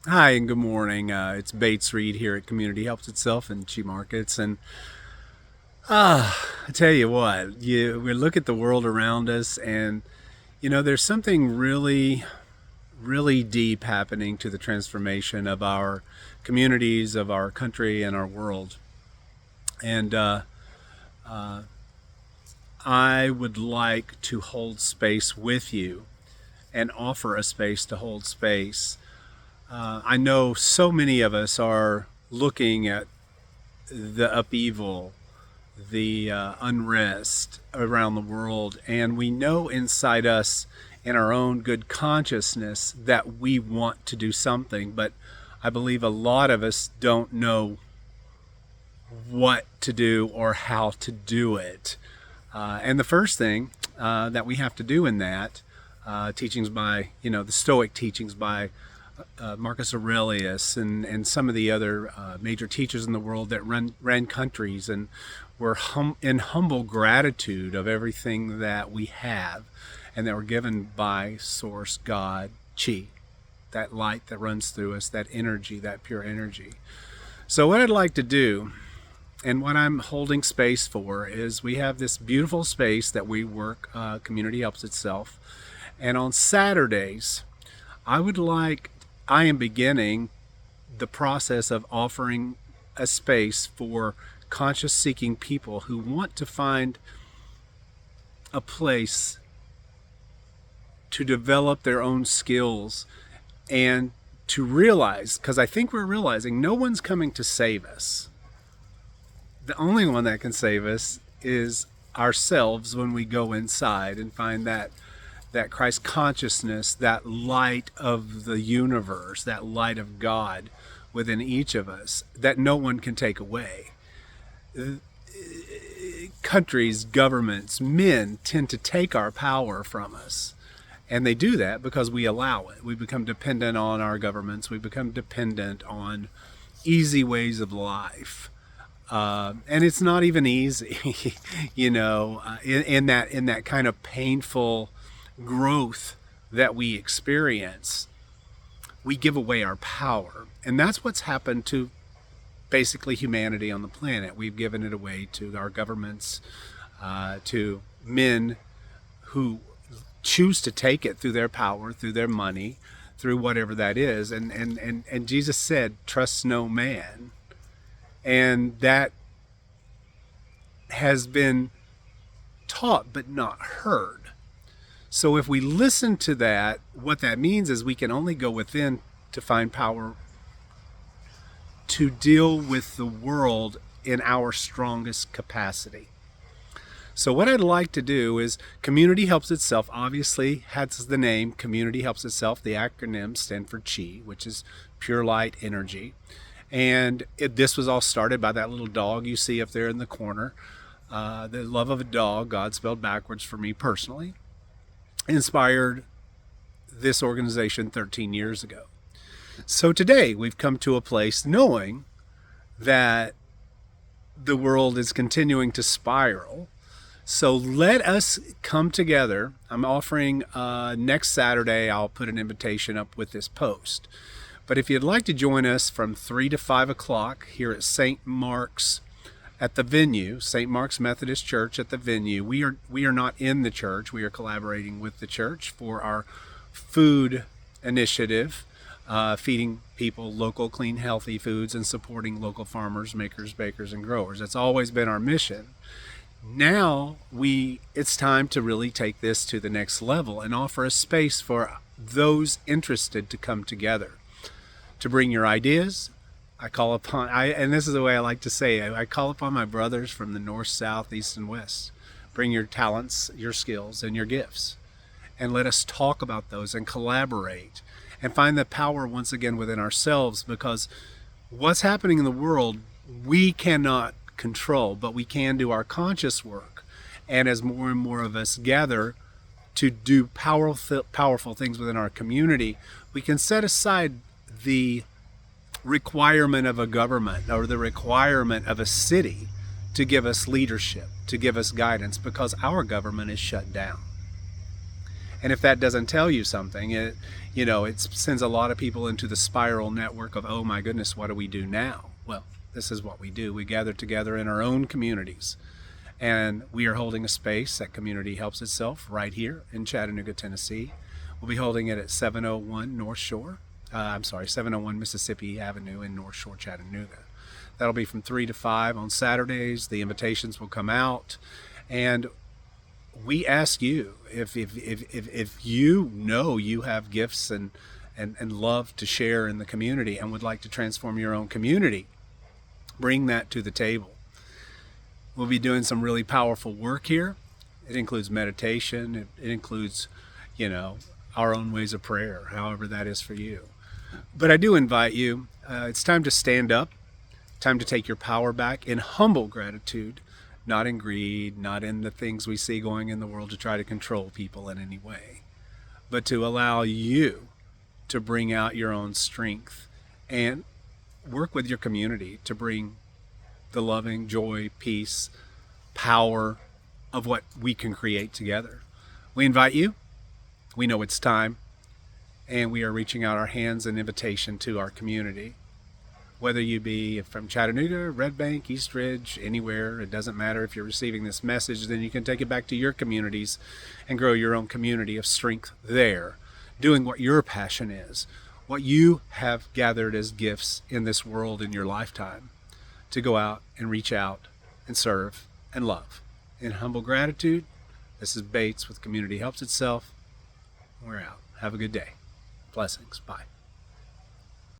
Hi and good morning. It's Bates Reed here at Community Helps Itself in Cheap Markets, and I tell you what, we look at the world around us, and there's something really, really deep happening to the transformation of our communities, of our country, and our world. And I would like to hold space with you and offer a space to hold space. I know so many of us are looking at the upheaval, the unrest around the world, and we know inside us, in our own good consciousness, that we want to do something, but I believe a lot of us don't know what to do or how to do it. And the first thing that we have to do in that, teachings by, the Stoic teachings by Marcus Aurelius and some of the other major teachers in the world that ran countries and were in humble gratitude of everything that we have and that were given by Source God, Chi, that light that runs through us, that energy, that pure energy. So what I'd like to do and what I'm holding space for is we have this beautiful space that we work, Community Helps Itself. And on Saturdays, I am beginning the process of offering a space for conscious seeking people who want to find a place to develop their own skills and to realize, because I think we're realizing no one's coming to save us. The only one that can save us is ourselves when we go inside and find that Christ consciousness, that light of the universe, that light of God within each of us that no one can take away. Countries, governments, men tend to take our power from us. And they do that because we allow it. We become dependent on our governments. We become dependent on easy ways of life. And it's not even easy, in that kind of painful growth that we experience, we give away our power. And that's what's happened to basically humanity on the planet. We've given it away to our governments, to men who choose to take it through their power, through their money, through whatever that is. And Jesus said, trust no man. And that has been taught but not heard. So if we listen to that, what that means is we can only go within to find power to deal with the world in our strongest capacity. So what I'd like to do is Community Helps Itself obviously has the name Community Helps Itself. The acronym stand for Chi, which is pure light energy. And this was all started by that little dog you see up there in the corner. The love of a dog, God spelled backwards for me personally, inspired this organization 13 years ago. So today we've come to a place knowing that the world is continuing to spiral. So let us come together. I'm offering next Saturday, I'll put an invitation up with this post. But if you'd like to join us from 3 to 5 o'clock here at St. Mark's at the venue, St. Mark's Methodist Church at the venue. We are not in the church. We are collaborating with the church for our food initiative, feeding people local, clean, healthy foods and supporting local farmers, makers, bakers, and growers. That's always been our mission. Now it's time to really take this to the next level and offer a space for those interested to come together, to bring your ideas. And this is the way I like to say it, I call upon my brothers from the north, south, east, and west. Bring your talents, your skills, and your gifts. And let us talk about those and collaborate and find the power once again within ourselves, because what's happening in the world, we cannot control, but we can do our conscious work. And as more and more of us gather to do powerful things within our community, we can set aside the requirement of a government or the requirement of a city to give us leadership, to give us guidance, because our government is shut down. And if that doesn't tell you something, it sends a lot of people into the spiral network of, oh my goodness, what do we do now? Well, this is what we do. We gather together in our own communities. And we are holding a space that Community Helps Itself right here in Chattanooga, Tennessee. We'll be holding it at 701 North Shore. 701 Mississippi Avenue in North Shore, Chattanooga. That'll be from 3 to 5 on Saturdays. The invitations will come out. And we ask you, if you know you have gifts and love to share in the community and would like to transform your own community, bring that to the table. We'll be doing some really powerful work here. It includes meditation. It includes, our own ways of prayer, however that is for you. But I do invite you, it's time to stand up, time to take your power back in humble gratitude, not in greed, not in the things we see going in the world to try to control people in any way, but to allow you to bring out your own strength and work with your community to bring the loving joy, peace, power of what we can create together. We invite you. We know it's time, and we are reaching out our hands in invitation to our community. Whether you be from Chattanooga, Red Bank, East Ridge, anywhere, it doesn't matter. If you're receiving this message, then you can take it back to your communities and grow your own community of strength there, doing what your passion is, what you have gathered as gifts in this world in your lifetime, to go out and reach out and serve and love. In humble gratitude, this is Bates with Community Helps Itself. We're out. Have a good day. Blessings. Bye.